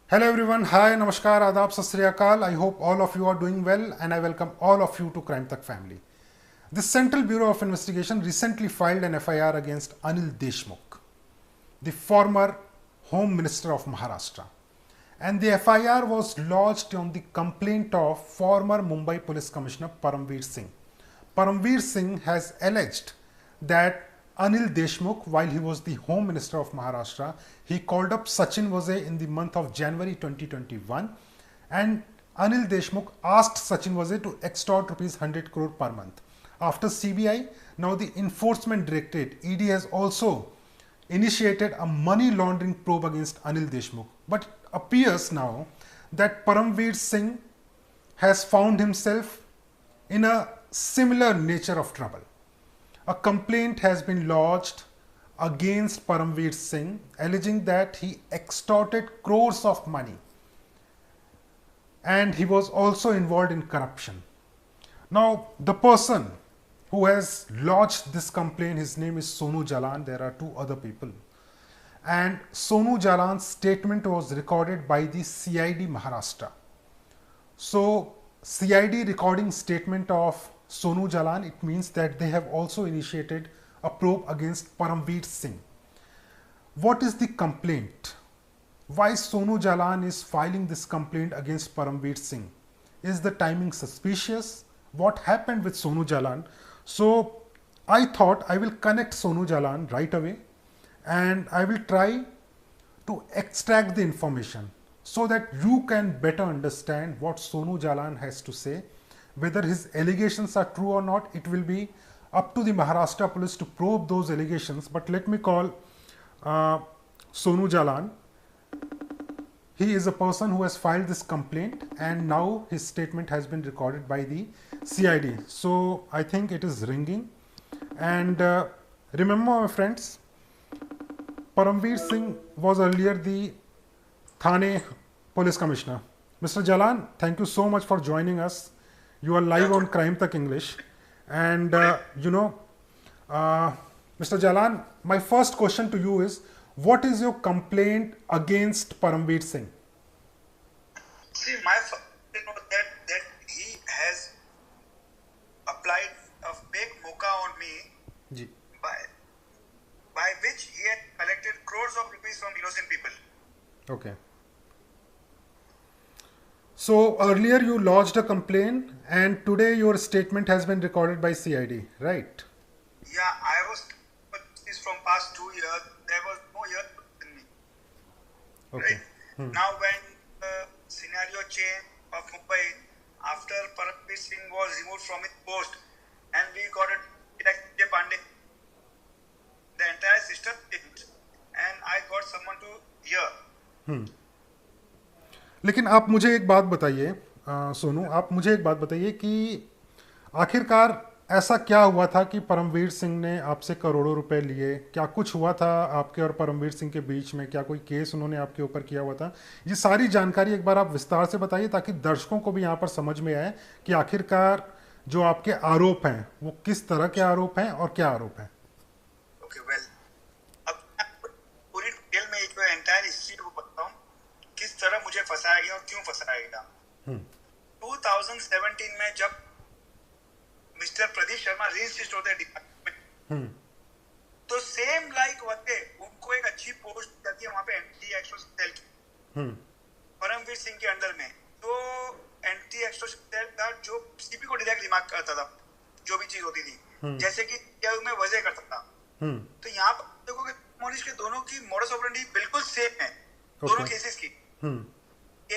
Hello everyone, hi, namaskar, adab, sat sri akal. I hope all of you are doing well and I welcome all of you to Crime Tak family. The Central Bureau of Investigation recently filed an FIR against Anil Deshmukh, the former Home Minister of Maharashtra. And the FIR was lodged on the complaint of former Mumbai Police Commissioner Paramveer Singh. Paramveer Singh has alleged that Anil Deshmukh, while he was the Home Minister of Maharashtra, he called up Sachin Vazay in the month of January 2021, and Anil Deshmukh asked Sachin Vazay to extort rupees 100 crore per month. After CBI, now the Enforcement Directorate (ED) has also initiated a money laundering probe against Anil Deshmukh. But it appears now that Paramveer Singh has found himself in a similar nature of trouble. A complaint has been lodged against Paramveer Singh alleging that he extorted crores of money and he was also involved in corruption. Now, the person who has lodged this complaint, his name is Sonu Jalan. There are two other people. And Sonu Jalan's statement was recorded by the CID Maharashtra. So, CID recording statement of Sonu Jalan, it means that they have also initiated a probe against Paramveer Singh. What is the complaint? Why Sonu Jalan is filing this complaint against Paramveer Singh? Is the timing suspicious? What happened with Sonu Jalan? So I thought I will connect Sonu Jalan right away and I will try to extract the information so that you can better understand what Sonu Jalan has to say. Whether his allegations are true or not, it will be up to the Maharashtra police to probe those allegations. But let me call Sonu Jalan. He is a person who has filed this complaint and now his statement has been recorded by the CID. So I think it is ringing. And remember, my friends, Paramveer Singh was earlier the Thane Police Commissioner. Mr. Jalan, thank you so much for joining us. You are live on Crime Tak English. And Mr. Jalan, my first question to you is, what is your complaint against Paramveer Singh? See, my first that he has applied a fake mocha on me Ji. by which he had collected crores of rupees from innocent people. Okay. So earlier you lodged a complaint and today your statement has been recorded by CID, right? Yeah, I was this from past 2 years. There was no year in me. Okay. Right? Now when the scenario changed of Mumbai after Paramveer Singh was removed from his post and we got a Detective Pandey, the entire system changed and I got someone to hear. लेकिन आप मुझे एक बात बताइए सोनू, आप मुझे एक बात बताइए कि आखिरकार ऐसा क्या हुआ था कि परमवीर सिंह ने आपसे करोड़ों रुपए लिए? क्या कुछ हुआ था आपके और परमवीर सिंह के बीच में? क्या कोई केस उन्होंने आपके ऊपर किया हुआ था? ये सारी जानकारी एक बार आप विस्तार से बताइए ताकि दर्शकों को भी यहाँ पर समझ में आए कि आखिरकार जो आपके आरोप हैं वो किस तरह के आरोप हैं और क्या आरोप हैं। ओके वेल, अब पूरी डिटेल में एक एंटायर हिस्ट्री को बताता हूँ किस तरह मुझे फंसाया गया और क्यों फंसाया गया। 2017 में जब मिस्टर प्रदीप शर्मा रजिस्ट्रेट होते हैं डिपार्टमेंट, तो सेम लाइक होते उनको एक अच्छी पोस्ट जाती है वहां पे एंटी एक्सटॉर्शन सेल की परमवीर सिंह के अंडर में। तो एंटी एक्सटॉर्शन सेल का जो सीपी को डायरेक्ट रिमार्क करता था जो भी चीज होती थी, जैसे कि क्या मैं वजह करता था। तो यहाँ पर देखो कि मोनिश के दोनों की मोडस ऑपरेंडी बिल्कुल सेम है दोनों केसेस की।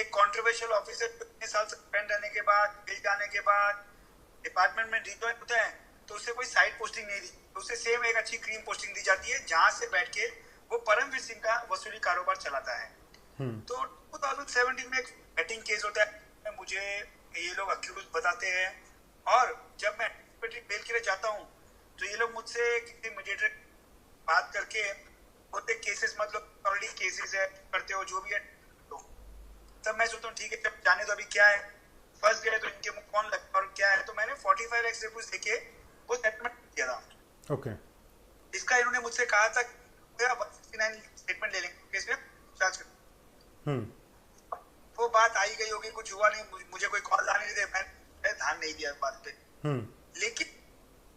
एक कंट्रोवर्शियल ऑफिसर 2 साल सस्पेंड रहने के बाद, मिल जाने के बाद डिपार्टमेंट में रिजॉइन होता है तो उसे कोई साइड पोस्टिंग नहीं दी, तो उसे सेम एक अच्छी क्रीम पोस्टिंग दी जाती है जहां से बैठ के वो परमवीर सिंह का वसूली कारोबार चलाता है। तो 2017 में एक बेटिंग केस होता है, मुझे ये लोग अक्यूज बताते हैं और जब मैं बेल के लिए जाता हूँ तो ये लोग मुझसे किसी मीडिएटर बात करके होते केसेस मतलब ऑलरेडी केसेस है करते हो जो भी है, तो तब मैं सोचता हूँ ठीक है जब जाने तो अभी क्या है, फंस गए तो इनके मुंह कौन लगा और क्या है। तो मैंने 45 लाख रिपोर्ट देके वो सेटलमेंट किया था। ओके। इसका इन्होंने मुझसे कहा था 169 स्टेटमेंट ले लेंगे केस में चार्ज कर। बात आई गई होगी, कुछ हुआ नहीं, मुझे कोई कॉल आने नहीं दे, मैं ध्यान नहीं दिया इस बात पे। लेकिन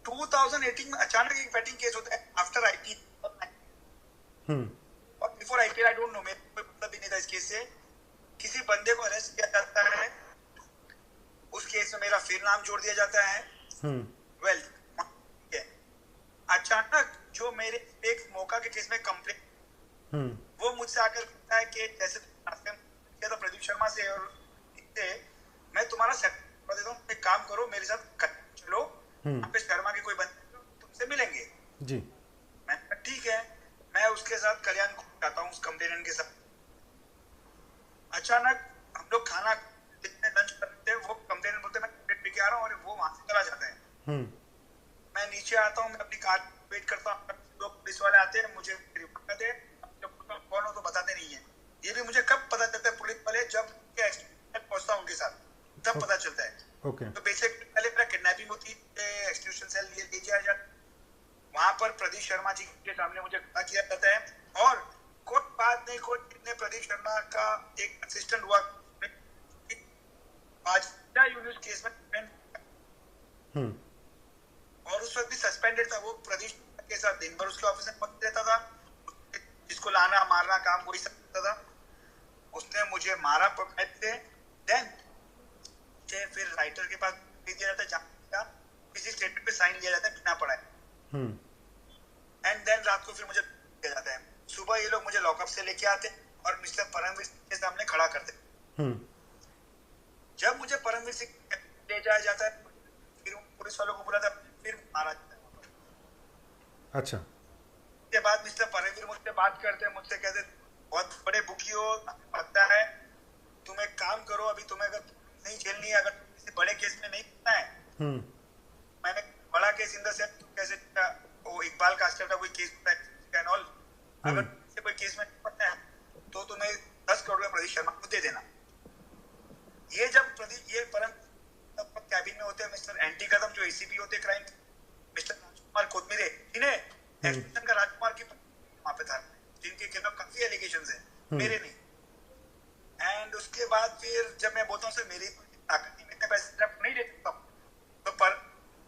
2018 में अचानक एक बैटिंग केस होता है आफ्टर आईपीएल और before IPL, I don't know, मेरे कोई मतलब भी नहीं था इस केस से। किसी बंदे को अरेस्ट किया जाता है, उस केस में मेरा फिर नाम जोड़ दिया जाता है। वेल, अचानक जो मेरे एक मौका के केस में कंप्लेंट, वो मुझसे आकर कहता है कि जैसे तो प्रदीप शर्मा से और इससे मैं तुम्हारा सेट कर देता हूँ, एक काम करो मेरे साथ चलो, यहाँ पे शर्मा के कोई बंदे तुमसे मिलेंगे जी। मैं ठीक है, मैं उसके साथ कल्याण को जाता हूँ उस कंप्लेनेंट के साथ। अचानक हम लोग खाना लंच करते हैं, वो कंप्लेनेंट बोलते हैं मैं लेके आ रहा हूँ, और वो वहां से चला जाता है। मैं नीचे आता हूँ, मैं अपनी कार वेट करता हूँ, लोग पुलिस वाले आते हैं, मुझे रिपोर्ट करते हैं, कौन हो तो बताते नहीं है। ये भी मुझे कब पता चलता है, पुलिस वाले जब पहुंचता हूँ उनके साथ तब पता चलता है। तो बेसिक पहले मेरा किडनैपिंग होती है, एक्सक्यूशन सेल ले जाया जाता, वहां पर प्रदीप शर्मा जी के सामने मुझे खड़ा किया जाता है, और कोई बात नहीं, कोई ने प्रदीप शर्मा का एक असिस्टेंट हुआ आज यूनिवर्स केस में, और उस वक्त भी सस्पेंडेड था वो। प्रदीप के साथ दिन भर उसके ऑफिस में पकड़ रहता था, जिसको लाना मारना काम वही सब करता था। उसने मुझे मारा पकड़ते, देन फिर राइटर के पास भेज दिया जाता है, किसी स्टेटमेंट पे साइन लिया जाता है बिना पढ़ाए, एंड देन रात को फिर मुझे दिया जाता है। सुबह ये लोग मुझे लॉकअप से लेके आते और मिस्टर परमवीर सिंह के सामने खड़ा करते। जब मुझे परमवीर सिंह ले जाया जाता है, फिर पुलिस वालों को बुलाता, फिर मारा जाता है। अच्छा। के बाद मिस्टर परमवीर मुझसे बात करते हैं, मुझसे कहते बहुत बड़े बुकी हो, लगता है तुम एक काम करो, अभी तुम्हें अगर नहीं झेलनी है, अगर किसी बड़े केस में नहीं करना है, मैंने बड़ा केस इन द सेंस कैसे वो इकबाल कास्कर का कोई केस कैन ऑल, अगर कोई केस में पड़ना है तो तुम्हें 10 करोड़ रुपए प्रदीप शर्मा को दे देना। ये जब प्रदीप ये परम कैबिन में होते हैं मिस्टर एंटी कदम जो एसीपी होते क्राइम, मिस्टर राजकुमार कोतमीरे, इन्हें एक्सटेंशन का राजकुमार की वहां पे था, जिनके खिलाफ काफी एलिगेशंस हैं, मेरे नहीं। एंड उसके बाद फिर जब मैं बोलता हूँ सर मेरी ताकत नहीं, इतने पैसे नहीं दे सकता, तो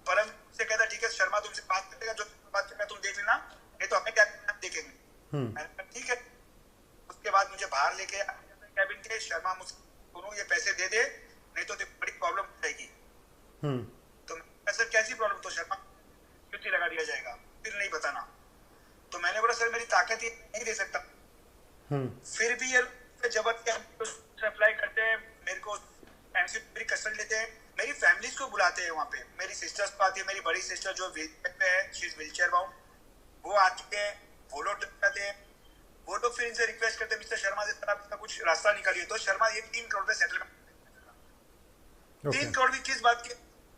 परम से कहता ठीक है शर्मा तुमसे बात करेगा, जो बात करना तुम देख लेना, नहीं तो हमें क्या देखेंगे। मैंने ठीक है। उसके बाद मुझे बाहर लेके कैबिन के, शर्मा मुझसे दोनों ये पैसे दे दे, नहीं तो बड़ी प्रॉब्लम हो जाएगी। तो सर कैसी प्रॉब्लम, तो शर्मा ड्यूटी लगा दिया जाएगा, फिर नहीं बताना। तो मैंने बोला सर मेरी ताकत ही नहीं दे सकता। फिर भी ये जबरदस्ती अप्लाई करते हैं, मेरे को मेरी कस्टडी लेते हैं, मेरी फैमिलीज को बुलाते हैं वहाँ पे, मेरी सिस्टर्स को आती है, मेरी बड़ी सिस्टर जो व्हीलचेयर पे है, शी इज व्हीलचेयर बाउंड, वो आती है, वो लोग दिखाते हैं, वो लोग फिर इनसे रिक्वेस्ट करते हैं मिस्टर शर्मा से आप इसका कुछ रास्ता निकालिए। तो शर्मा ये 3 करोड़ पे सेटलमेंट, 3 करोड़ भी किस बात के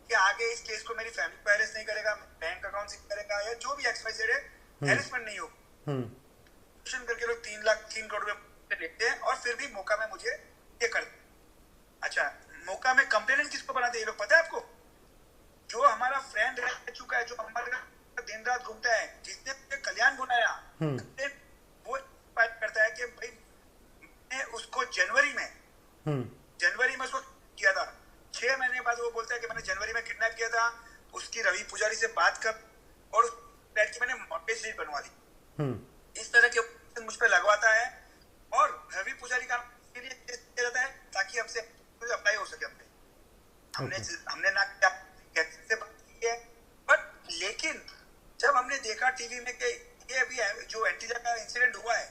कि आगे इस केस को मेरी फैमिली को हैरेस नहीं करेगा, बैंक अकाउंट से करेगा, या जो भी एक्सवाइजेड है, हैरेसमेंट नहीं होगा। करके लोग 3 करोड़ रुपए लेते हैं, और फिर भी मौका में मुझे ये करते। अच्छा, मौका में कंप्लेनेंट किसको बनाते हैं ये लोग पता है आपको? जो हमारा फ्रेंड रह चुका है, जो हमारे दिन रात घूमता है, जिसने मुझे कल्याण बुलाया, वो फाइट करता है कि भाई मैं उसको जनवरी में उसको किया था, 6 महीने बाद वो बोलता है कि मैंने जनवरी में किडनैप किया था, उसकी रवि पुजारी से बात कर और उस फ्लैट की मैंने मॉर्गेज लीड बनवा दी। इस तरह के मुझ पे लगवाता है, और रवि पुजारी का के लिए किया जाता है ताकि हमसे अप्लाई हो सके। हमने ना से बात की है, बट लेकिन जब हमने देखा टीवी में कि ये अभी जो एंटीजा का इंसिडेंट हुआ है,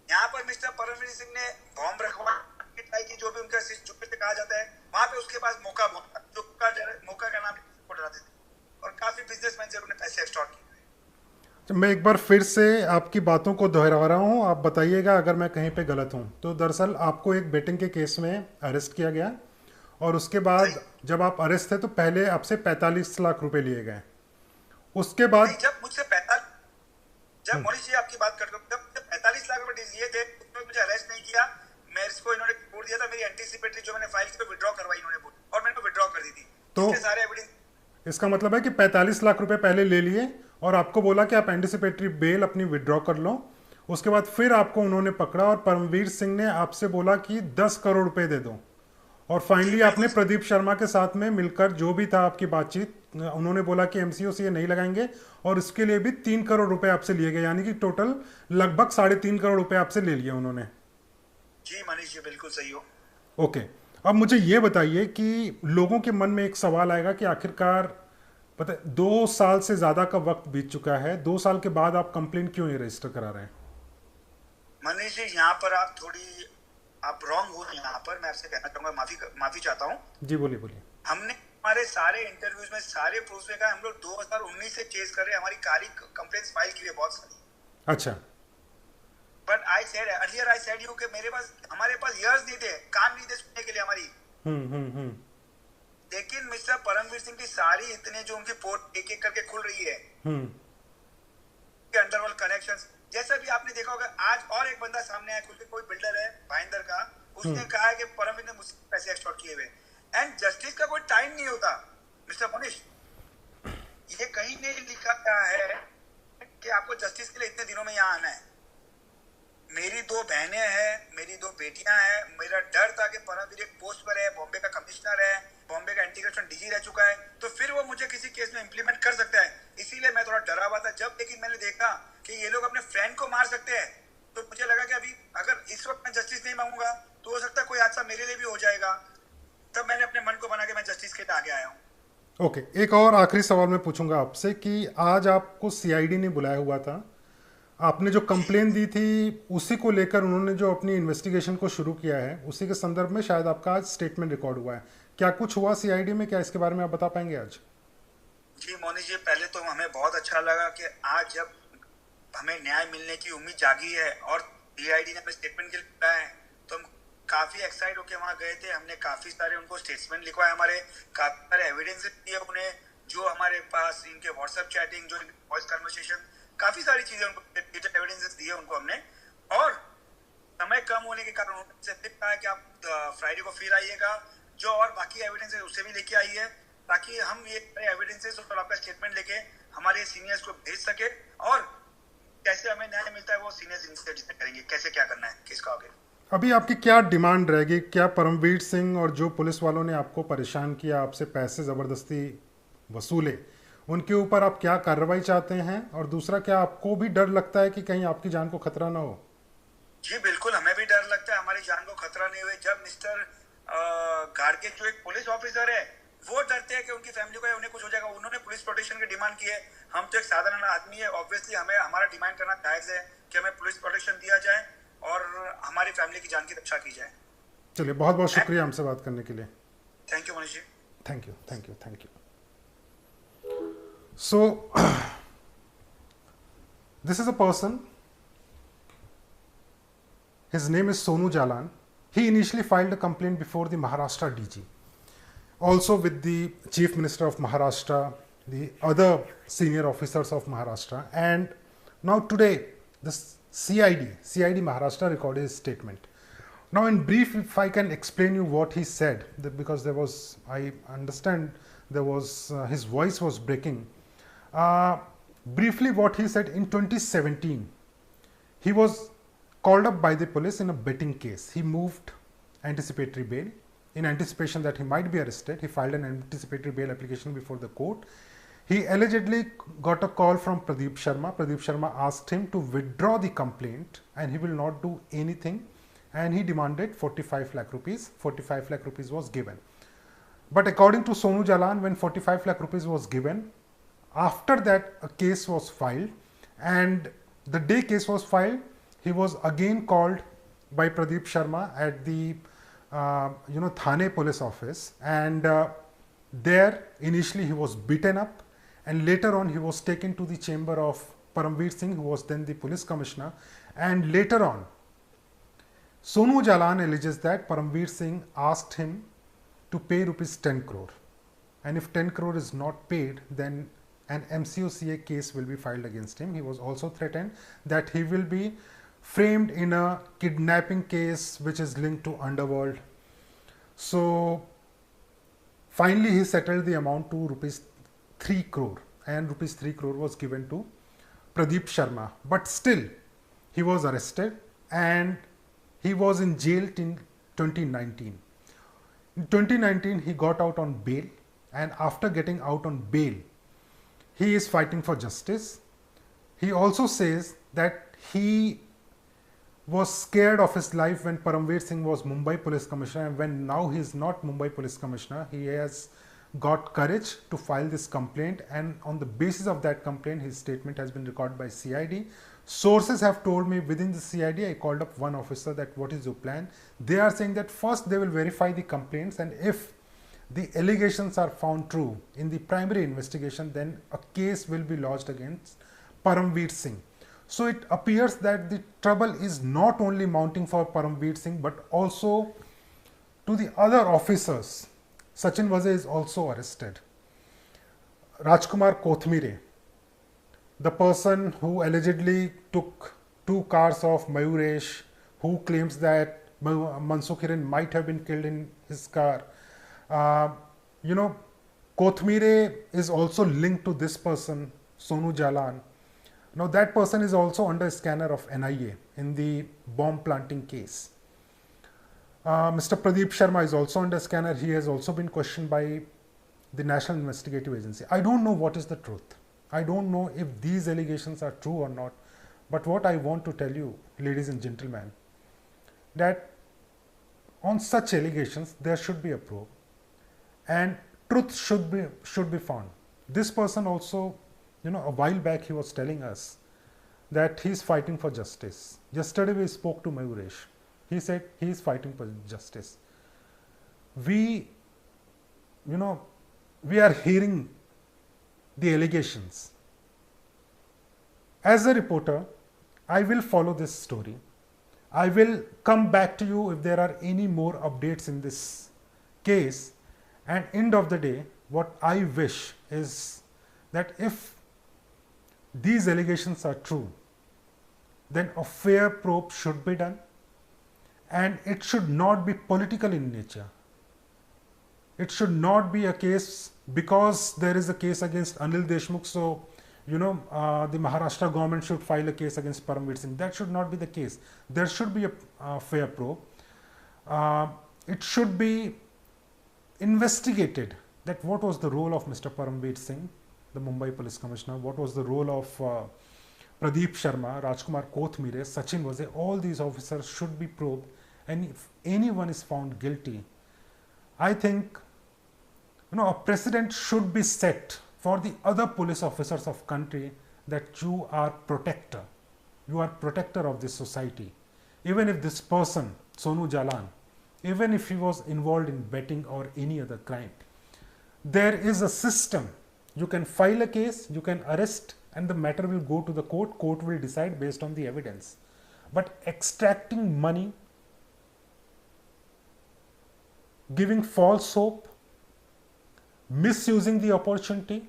यहाँ पर मिस्टर परमवीर सिंह ने बॉम्ब रखवा की, जो भी उनका से कहा जाता है, वहां पे उसके पास मौका का नाम डराते थे, और काफी बिजनेसमैन से उन्होंने पैसे एक्सटॉर्ट किए। मैं एक बार फिर से आपकी बातों को दोहरा रहा हूँ, आप बताइएगा अगर मैं कहीं पे गलत हूँ। तो दरअसल आपको एक बेटिंग के केस में अरेस्ट किया गया, और उसके बाद जब आप अरेस्ट थे तो पहले आपसे 45 लाख रुपए लिए गए। उसके बाद जब मुझसे 45, जब मोनी जी आपकी बात करते हो, जब 45 लाख रुपए लिए थे तो मुझे अरेस्ट नहीं किया, मैं इसको इन्होंने बोल दिया था, मेरी एंटीसिपेटरी जो मैंने फाइल की विड्रॉ करवाई इन्होंने बोल, और मैंने विड्रॉ कर दी थी। तो सारे एविडेंस, इसका मतलब है कि 45 लाख रुपए पहले ले लिए, और आपको बोला कि आप एंटीसिपेटरी बेल अपनी विड्रॉ कर लो, उसके बाद फिर आपको उन्होंने पकड़ा और परमवीर सिंह ने आपसे बोला कि 10 करोड़ रुपए दे दो, और फाइनली आपने प्रदीप शर्मा के साथ में मिलकर जो भी था आपकी बातचीत, उन्होंने बोला कि एमसीओ ये नहीं लगाएंगे और इसके लिए भी 3 करोड़ रुपए आपसे लिए गए, यानी कि टोटल लगभग 3.5 करोड़ रुपए आपसे ले लिए उन्होंने। जी मनीष जी बिल्कुल सही हो। ओके, अब मुझे ये बताइए कि लोगों के मन में एक सवाल आएगा कि आखिरकार पता है 2 साल से ज्यादा का वक्त बीत चुका है, 2 साल के बाद आप कंप्लेन क्यों नहीं रजिस्टर करा रहे हैं? मनीष जी यहाँ पर आप रॉन्ग हो, यहाँ पर मैं आपसे कहना चाहूंगा, माफी चाहता हूँ। जी बोलिए बोलिए। हमने हमारे सारे इंटरव्यूज में सारे प्रूफ में कहा हम लोग 2019 से चेज कर रहे हैं, हमारी कारी कंप्लेंट्स फाइल की है बहुत सारी। अच्छा। बट आई सेड यू कि हमारे पास ईयर्स नहीं थे, कान नहीं थे सुनने के लिए हमारी। हम्म। लेकिन मिस्टर परमवीर सिंह की सारी इतने जो उनकी पोर्ट एक एक करके खुल रही है, अंडरवर्ल्ड कनेक्शंस, जैसा भी आपने देखा होगा। आज और एक बंदा सामने आया खुल के, कोई बिल्डर है भाईंदर का, उसने कहा है कि परमवीर ने मुझसे पैसे एक्सटॉर्ट किए हुए, एंड जस्टिस का कोई टाइम नहीं होता मिस्टर मनीष। ये कहीं नहीं लिखा गया है कि आपको जस्टिस के लिए इतने दिनों में यहाँ आना है। मेरी 2 बहनें हैं, मेरी 2 बेटियां हैं। मेरा डर था कि परमवीर एक पोस्ट पर है, बॉम्बे का कमिश्नर है, बॉम्बे का एंटी करप्शन डीजी रह चुका है, तो फिर वो मुझे किसी केस में इंप्लीमेंट कर सकता है। इसीलिए मैं थोड़ा डरा हुआ था जब, लेकिन मैंने देखा कि ये लोग अपने फ्रेंड को मार सकते हैं, तो मुझे लगा कि अभी अगर इस वक्त मैं जस्टिस नहीं मांगूंगा तो हो सकता है कोई हादसा मेरे लिए भी हो जाएगा। तब मैंने अपने मन को बना के मैं जस्टिस के लिए आगे आया हूँ। ओके, एक और आखिरी सवाल मैं पूछूंगा आपसे कि आज आपको सीआईडी ने बुलाया हुआ था, आपने जो कंप्लेन दी थी उसी को लेकर उन्होंने जो अपनी इन्वेस्टिगेशन को शुरू किया है, उसी के संदर्भ में शायद आपका आज स्टेटमेंट रिकॉर्ड हुआ है। क्या कुछ हुआ सीआईडी में, क्या इसके बारे में आप बता पाएंगे आज? जी मोनी जी, पहले तो हमें बहुत अच्छा लगा कि आज जब हमें न्याय मिलने की उम्मीद जागी है और सीआईडी ने स्टेटमेंट के लिए बुलाया है, तो हम काफी एक्साइट होकर वहां गए थे। हमने काफी सारे उनको स्टेटमेंट लिखवाए, हमारे काफी सारे एविडेंसेस दिए उन्हें, जो हमारे पास इनके व्हाट्सएप चैटिंग, जो वॉइस कन्वर्सेशन, काफी सारी चीजें उनको डिजिटल एविडेंसेस दिए उनको हमने। और समय कम होने के कारण उन्होंने कहा कि आप फ्राइडे को फिर आइएगा, जो और बाकी एविडेंस है उसे भी लेके आइए, ताकि हम ये एविडेंसेस और आपका स्टेटमेंट लेके हमारे सीनियर्स को भेज सके, और कैसे हमें न्याय मिलता है वो सीनियर्स इनसे डिसाइड करेंगे कैसे क्या करना है केस का आगे। अभी आपकी क्या डिमांड रहेगी? क्या परमवीर सिंह और जो पुलिस वालों ने आपको परेशान किया, आपसे पैसे ज़बरदस्ती वसूले, उनके ऊपर आप क्या कार्रवाई चाहते हैं? और दूसरा, क्या आपको भी डर लगता है कि कहीं आपकी जान को खतरा ना हो? जी बिल्कुल, हमें भी डर लगता है हमारी जान को खतरा नहीं हुए। जब मिस्टर गाड़गे जो एक पुलिस ऑफिसर है, वो डरते हैं कि उनकी फैमिली को उन्हें कुछ हो जाएगा, उन्होंने पुलिस प्रोटेक्शन की डिमांड की है। हम तो एक साधारण आदमी है, ऑब्वियसली हमें हमारा डिमांड करना जायज है कि हमें पुलिस प्रोटेक्शन दिया जाए और हमारी फैमिली की जान की रक्षा की जाए। चलिए, बहुत बहुत शुक्रिया हमसे बात करने के लिए। Thank you Manish ji. Thank you thank you thank you. So this is a person, his name is Sonu Jalan. He initially filed a complaint before the Maharashtra DG, also with the Chief Minister of Maharashtra, the other senior officers of Maharashtra, and now today the CID Maharashtra recorded his statement. Now in brief, if I can explain you what he said, because there was, I understand there was his voice was breaking. Briefly what he said, in 2017 he was called up by the police in a betting case. He moved anticipatory bail. In anticipation that he might be arrested, he filed an anticipatory bail application before the court. He allegedly got a call from Pradeep Sharma. Pradeep Sharma asked him to withdraw the complaint and he will not do anything, and he demanded 45 lakh rupees. 45 lakh rupees was given. But according to Sonu Jalan, when 45 lakh rupees was given, after that a case was filed, and the day case was filed, he was again called by Pradeep Sharma at the Thane police office, and there initially he was beaten up, and later on he was taken to the chamber of Paramveer Singh, who was then the police commissioner, and later on Sonu Jalan alleges that Paramveer Singh asked him to pay rupees 10 crore, and if 10 crore is not paid, then an MCOCA case will be filed against him. He was also threatened that he will be framed in a kidnapping case which is linked to underworld. So finally he settled the amount to rupees 3 crore, and rupees 3 crore was given to Pradeep Sharma. But still he was arrested and he was in jail till 2019. In 2019, he got out on bail, and after getting out on bail, he is fighting for justice. He also says that he was scared of his life when Paramveer Singh was Mumbai Police Commissioner, and when now he is not Mumbai Police Commissioner, he has got courage to file this complaint, and on the basis of that complaint, his statement has been recorded by CID. Sources have told me within the CID, I called up one officer that what is your plan? They are saying that first they will verify the complaints, and if the allegations are found true in the primary investigation, then a case will be lodged against Paramveer Singh. So it appears that the trouble is not only mounting for Paramveer Singh but also to the other officers. Sachin Waze is also arrested. Rajkumar Kothmire, the person who allegedly took 2 cars of Mayuresh, who claims that Mansukh Hiren might have been killed in his car. Kothmire is also linked to this person, Sonu Jalan. Now that person is also under scanner of NIA in the bomb planting case. Mr. Pradeep Sharma is also under scanner. He has also been questioned by the National Investigative Agency. I don't know what is the truth. I don't know if these allegations are true or not. But what I want to tell you, ladies and gentlemen, that on such allegations there should be a probe and truth should be found. This person also, a while back he was telling us that he is fighting for justice. Yesterday we spoke to Mayuresh. He said he is fighting for justice. We are hearing the allegations. As a reporter, I will follow this story. I will come back to you if there are any more updates in this case. And end of the day, what I wish is that if these allegations are true, then a fair probe should be done, and it should not be political in nature. It should not be a case because there is a case against Anil Deshmukh, so the Maharashtra government should file a case against Paramveer Singh. That should not be the case. There should be a fair probe. It should be investigated that what was the role of Mr. Paramveer Singh, the Mumbai Police Commissioner, what was the role of Pradeep Sharma, Rajkumar Kothmire, Sachin Waze. All these officers should be probed, and if anyone is found guilty, I think a precedent should be set for the other police officers of country that you are protector. You are protector of this society. Even if this person, Sonu Jalan, even if he was involved in betting or any other crime, there is a system. You can file a case, you can arrest, and the matter will go to the court. Court will decide based on the evidence. But extracting money, giving false hope, misusing the opportunity,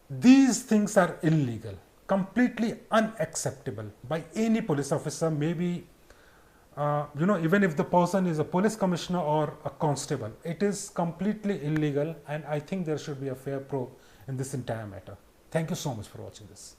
these things are illegal, completely unacceptable by any police officer. Maybe even if the person is a police commissioner or a constable, it is completely illegal, and I think there should be a fair probe in this entire matter. Thank you so much for watching this.